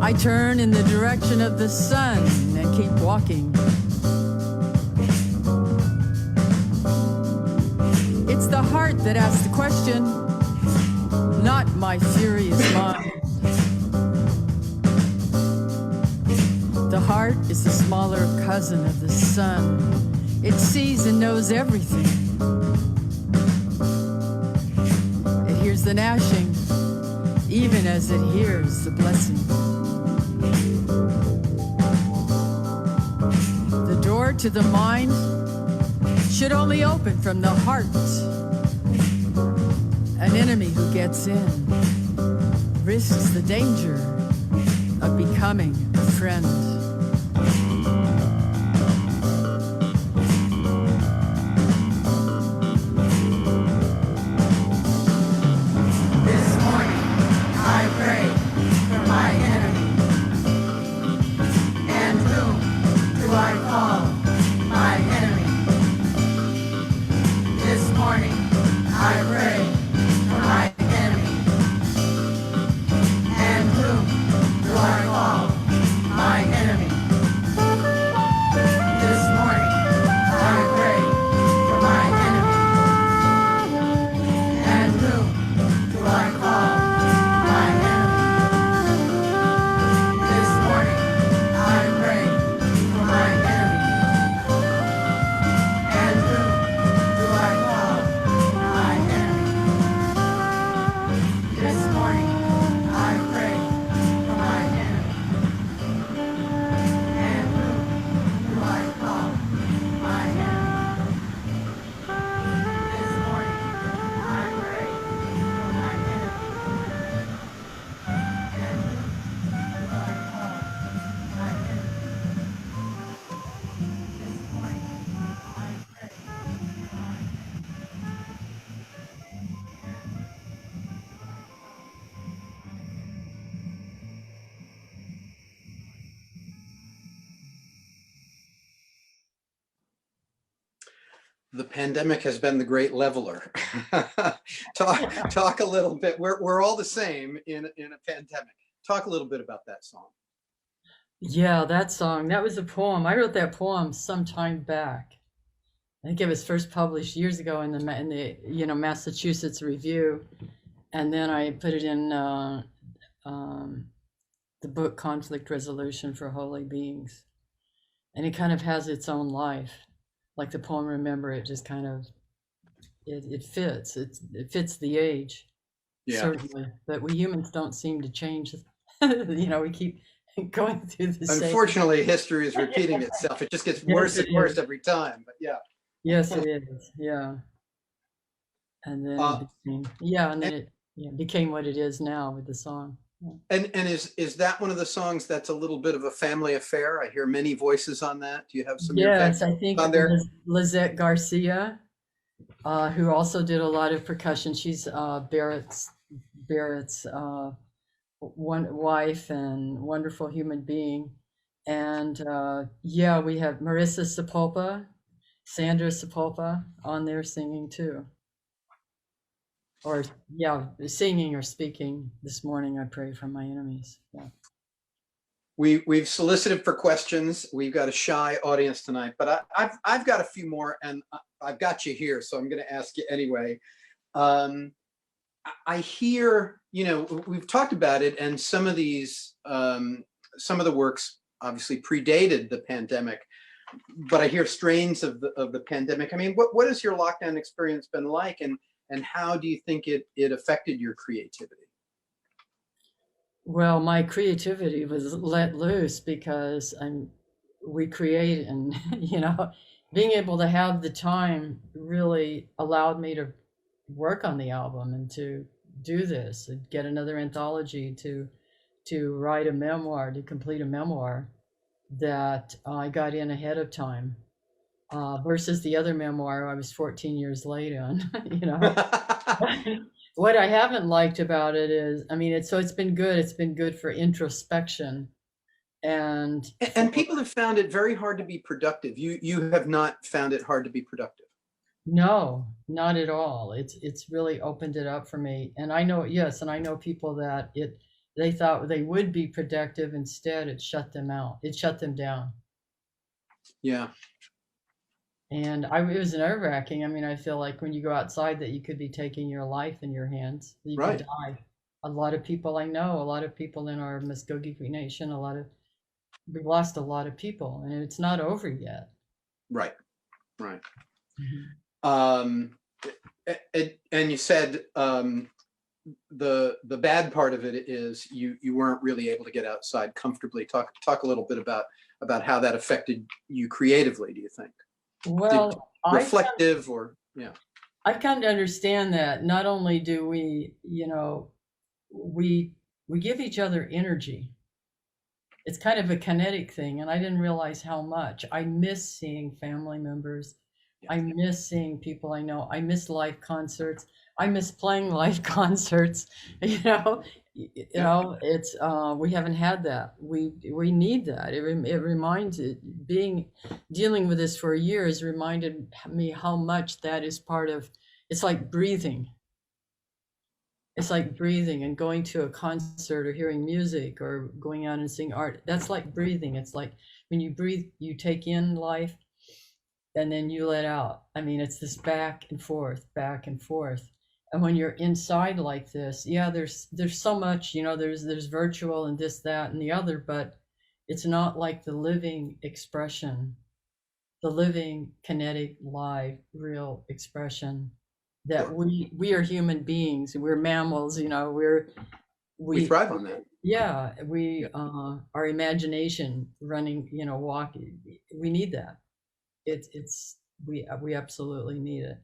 I turn in the direction of the sun and keep walking. It's the heart that asks the question, not my furious mind. The heart is the smaller cousin of the sun. It sees and knows everything. It hears the gnashing, even as it hears the blessing. The door to the mind should only open from the heart. An enemy who gets in risks the danger of becoming a friend. This morning I pray for my enemy. And whom do I call my enemy? This morning I pray for my enemy. And whom do I call my enemy? This morning I pray for my enemy. And whom do I call my enemy? This morning I pray for my enemy. And whom do I call my enemy? This morning I pray for my enemy. And whom do I call my enemy? This morning I pray for my enemy. And whom do I call my enemy? This morning I pray for my The pandemic has been the great leveler. Talk a little bit. We're all the same in a pandemic. Talk a little bit about that song. Yeah, that song, that was a poem. I wrote that poem some time back. I think it was first published years ago in the Massachusetts Review, and then I put it in the book Conflict Resolution for Holy Beings, and it kind of has its own life, like the poem Remember. It just kind of it fits. It fits the age, Yeah. certainly. But we humans don't seem to change. We keep going through the same. Unfortunately, history is repeating itself. It just gets worse and worse every time. But yeah. Yes, it is. Yeah. And then it became what it is now with the song. Yeah. And is that one of the songs that's a little bit of a family affair? I hear many voices on that. Do you have some? Yes, I think on there? Lizette Garcia, who also did a lot of percussion. She's Barrett's one wife and wonderful human being. And we have Marissa Sepulpa, Sandra Sepulpa on there singing too. Or singing or speaking. This morning I pray for my enemies. Yeah. We've solicited for questions. We've got a shy audience tonight, but I've got a few more, and I've got you here, so I'm going to ask you anyway. I hear, we've talked about it, and some of these, some of the works obviously predated the pandemic, but I hear strains of the pandemic. I mean, what has your lockdown experience been like, and how do you think it affected your creativity? Well, my creativity was let loose because we create, and being able to have the time really allowed me to work on the album and to do this and get another anthology, to write a memoir, to complete a memoir that I got in ahead of time, versus the other memoir I was 14 years late on. What I haven't liked about it is, it's been good. It's been good for introspection, and people have found it very hard to be productive. You have not found it hard to be productive? No, not at all. It's really opened it up for me. And I know, and I know people that they thought they would be productive. Instead, it shut them out. It shut them down. Yeah. And it was nerve-wracking. I mean, I feel like when you go outside that you could be taking your life in your hands. You Right. could die. A lot of people I know, a lot of people in our Muskogee Creek Nation, we've lost a lot of people, and it's not over yet. Right. Right. Mhm. And you said the bad part of it is you weren't really able to get outside comfortably. Talk a little bit about how that affected you creatively. Do you think? Well, Reflective or yeah. I've come to understand that not only do we, we give each other energy. It's kind of a kinetic thing, and I didn't realize how much. I miss seeing family members. I miss seeing people I know. I miss live concerts. I miss playing live concerts. It's we haven't had that. We need that. It reminds dealing with this for years reminded me how much that is part of. It's like breathing. It's like breathing and going to a concert or hearing music or going out and seeing art. That's like breathing. It's like when you breathe, you take in life and then you let out. I mean, it's this back and forth, back and forth. And when you're inside like this, yeah, there's so much, there's virtual and this, that, and the other, but it's not like the living expression, the living, kinetic, live, real expression that we are human beings. We're mammals, We thrive on that. Yeah, our imagination running, walking. We need that. We absolutely need it.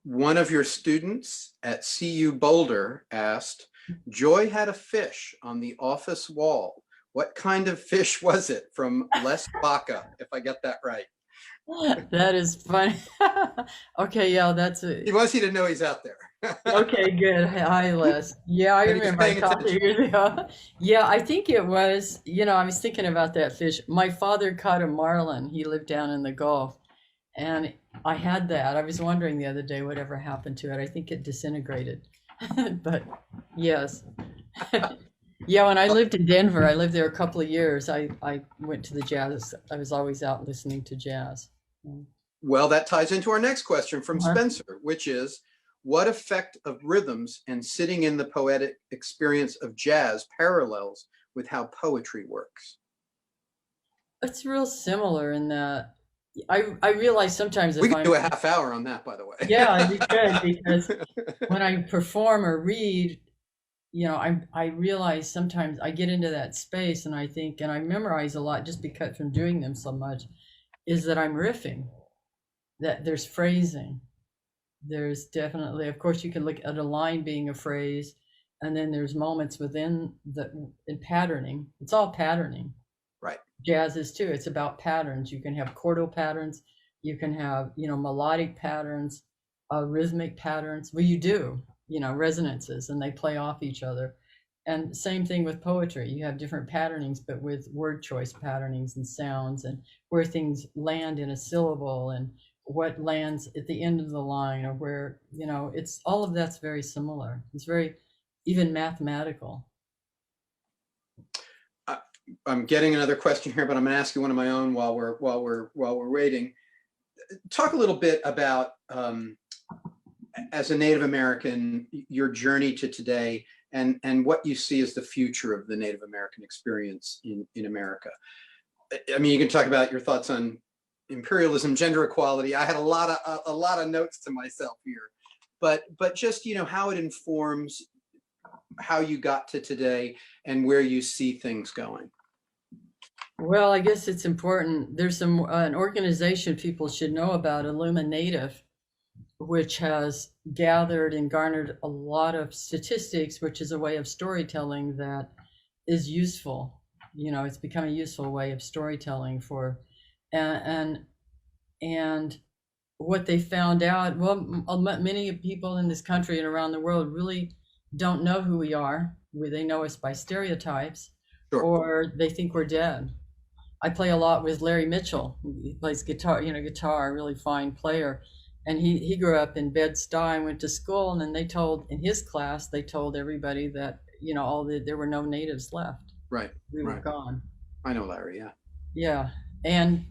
One of your students at CU Boulder asked, Joy had a fish on the office wall. What kind of fish was it? From Les Baca, if I get that right. That is funny. Okay, yeah, that's it. He wants you to know he's out there. Okay, good. Hi, Les. Yeah, I remember I talked to you. Yeah, I think it was, I was thinking about that fish. My father caught a marlin. He lived down in the Gulf. And I had that. I was wondering the other day whatever happened to it. I think it disintegrated. But yes. Yeah, when I lived in Denver, I lived there a couple of years. I went to the jazz. I was always out listening to jazz. Well, that ties into our next question from Spencer, which is, what effect of rhythms and sitting in the poetic experience of jazz parallels with how poetry works? It's real similar in that I realize sometimes we could do a half hour on that, by the way. Yeah, you could, because when I perform or read, I realize sometimes I get into that space and I think, and I memorize a lot just because from doing them so much, is that I'm riffing, that there's phrasing. There's definitely, of course, you can look at a line being a phrase, and then there's moments within in patterning. It's all patterning. Right. Jazz is too. It's about patterns. You can have chordal patterns. You can have, melodic patterns, rhythmic patterns. Well, you do, resonances, and they play off each other. And same thing with poetry. You have different patternings, but with word choice patternings and sounds, and where things land in a syllable and what lands at the end of the line, or where, it's all of that's very similar. It's very even mathematical. I'm getting another question here, but I'm going to ask you one of my own while we're waiting. Talk a little bit about, as a Native American, your journey to today, and what you see as the future of the Native American experience in America. I mean, you can talk about your thoughts on imperialism, gender equality. I had a lot of notes to myself here, but just how it informs how you got to today and where you see things going. Well, I guess it's important. There's an organization people should know about, Illuma Native, which has gathered and garnered a lot of statistics, which is a way of storytelling that is useful. It's become a useful way of storytelling for, and what they found out, well, many people in this country and around the world really don't know who we are. They know us by stereotypes, sure, or they think we're dead. I play a lot with Larry Mitchell. He plays guitar, a really fine player. And he grew up in Bed-Stuy and went to school. And then in his class, they told everybody that, there were no natives left. Right. We were gone. I know Larry, yeah. Yeah. And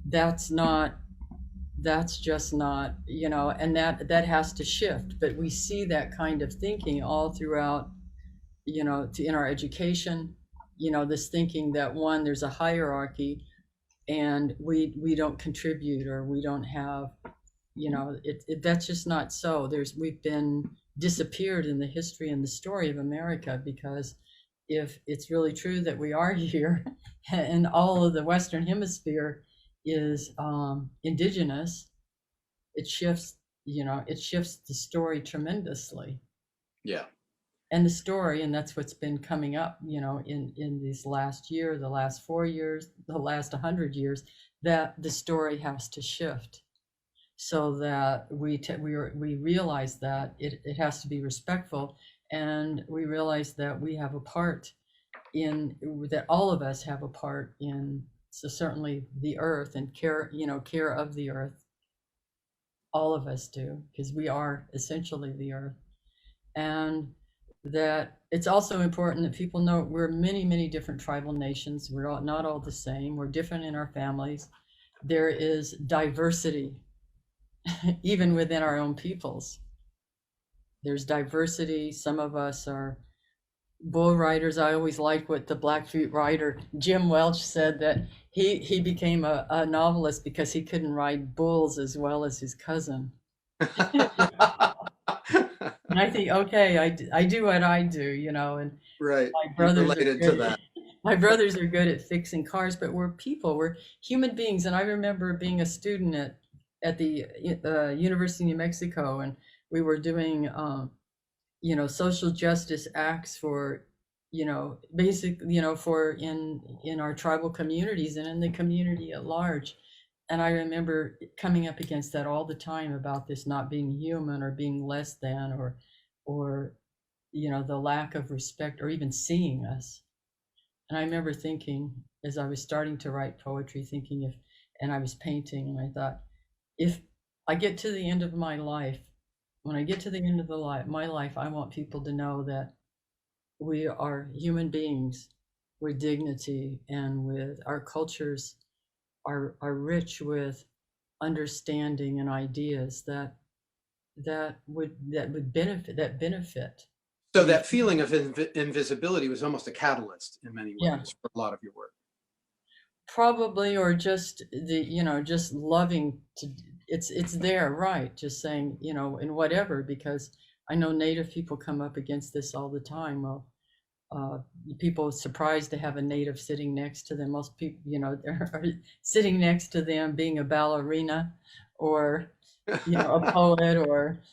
that's just not, and that has to shift. But we see that kind of thinking all throughout, in our education, this thinking that one, there's a hierarchy and we don't contribute, or we don't have, that's just not so. We've been disappeared in the history and the story of America, because if it's really true that we are here and all of the Western Hemisphere is indigenous, it shifts the story tremendously. Yeah. And the story, and that's what's been coming up, in this last year, the last 4 years, the last 100 years, that the story has to shift, so that we realize that it has to be respectful, and we realize that we have a part that all of us have a part in. So certainly the earth, and care of the earth, all of us do, because we are essentially the earth. And that it's also important that people know we're many, many different tribal nations. We're not all the same. We're different in our families. There is diversity, even within our own peoples. There's diversity. Some of us are bull riders. I always liked what the Blackfeet writer Jim Welch said, that he became a novelist because he couldn't ride bulls as well as his cousin. And I think, okay, I do what I do, and Right. my brothers Related to that. my brothers are good at fixing cars, but we're people, we're human beings. And I remember being a student at the University of New Mexico, and we were doing, social justice acts for, basic, for in our tribal communities and in the community at large. And I remember coming up against that all the time, about this not being human, or being less than, or the lack of respect, or even seeing us. And I remember thinking, as I was starting to write poetry, and I was painting, and I thought, if I get to the end of my life, when I get to the end of my life, I want people to know that we are human beings with dignity, and with our cultures are rich with understanding and ideas that would benefit. So that feeling of invisibility was almost a catalyst in many ways, Yeah. for a lot of your work. Probably, or just just loving to, it's there, right? Just saying, in whatever, because I know Native people come up against this all the time. Well, people are surprised to have a Native sitting next to them. Most people, are sitting next to them being a ballerina, or a poet, or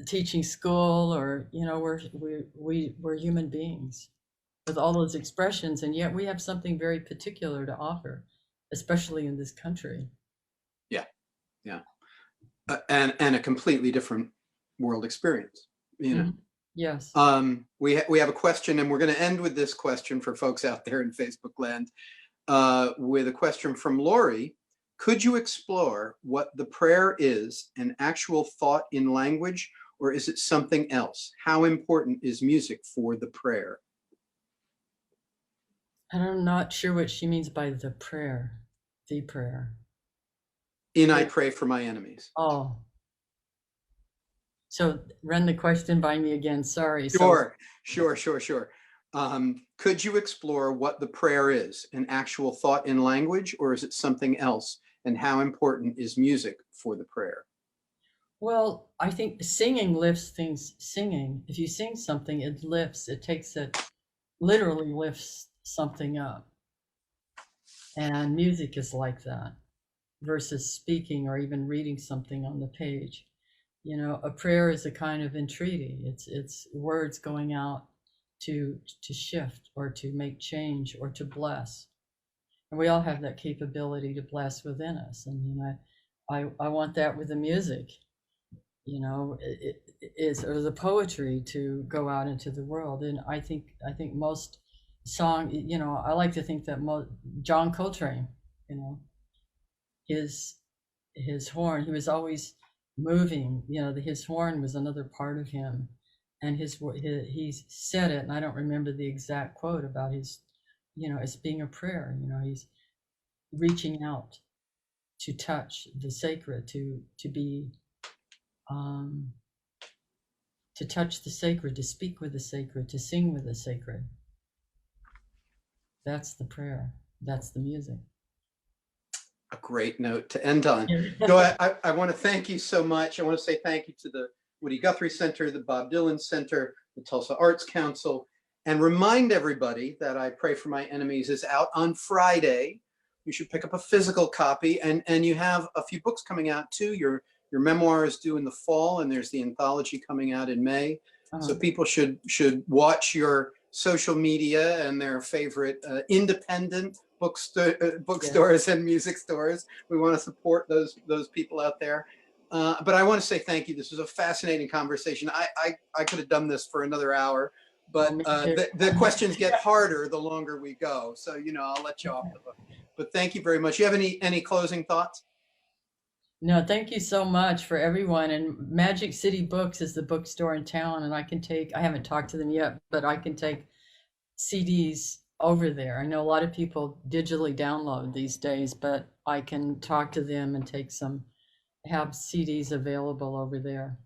teaching school, or we're human beings with all those expressions, and yet we have something very particular to offer, especially in this country. Yeah. And a completely different world experience, Mhm. Yes. We have a question, and we're going to end with this question for folks out there in Facebook land, with a question from Lori. Could you explore what the prayer is, an actual thought in language, or is it something else? How important is music for the prayer? And I'm not sure what she means by the prayer. The prayer. I pray for my enemies. Oh. So run the question by me again. Sorry. Sure. Could you explore what the prayer is, an actual thought in language, or is it something else? And how important is music for the prayer? Well, I think singing lifts things. Singing, if you sing something, it literally lifts something up. And music is like that, versus speaking or even reading something on the page. A prayer is a kind of entreaty. It's words going out to shift, or to make change, or to bless. And we all have that capability to bless within us. And I want that with the music. Or the poetry to go out into the world. And I think most song, I like to think that John Coltrane, his horn, he was always moving. His horn was another part of him, and he said it, and I don't remember the exact quote about his, it's being a prayer. He's reaching out to touch the sacred, to be to touch the sacred, to speak with the sacred, to sing with the sacred. That's the prayer. That's the music. A great note to end on. Joy, I want to thank you so much. I want to say thank you to the Woody Guthrie Center, the Bob Dylan Center, the Tulsa Arts Council, and remind everybody that I Pray for My Enemies is out on Friday. You should pick up a physical copy, and you have a few books coming out too. Your memoir is due in the fall, and there's the anthology coming out in May. So people should watch your social media and their favorite independent bookstores and music stores. We want to support those people out there. But I want to say thank you. This was a fascinating conversation. I could have done this for another hour, but the questions get harder the longer we go. So, I'll let you off the hook. But thank you very much. You have any closing thoughts? No, thank you so much for everyone. And Magic City Books is the bookstore in town, and I haven't talked to them yet, but I can take CDs over there. I know a lot of people digitally download these days, but I can talk to them and have CDs available over there.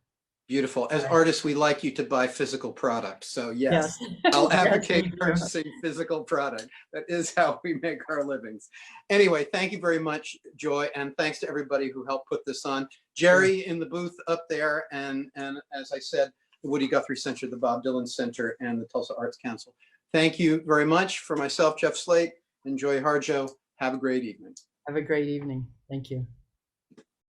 Beautiful. As artists, we like you to buy physical product. So yes. I'll advocate purchasing physical product. That is how we make our livings. Anyway, thank you very much, Joy. And thanks to everybody who helped put this on. Jerry in the booth up there. And as I said, the Woody Guthrie Center, the Bob Dylan Center, and the Tulsa Arts Council. Thank you very much. For myself, Jeff Slate, and Joy Harjo, have a great evening. Have a great evening. Thank you.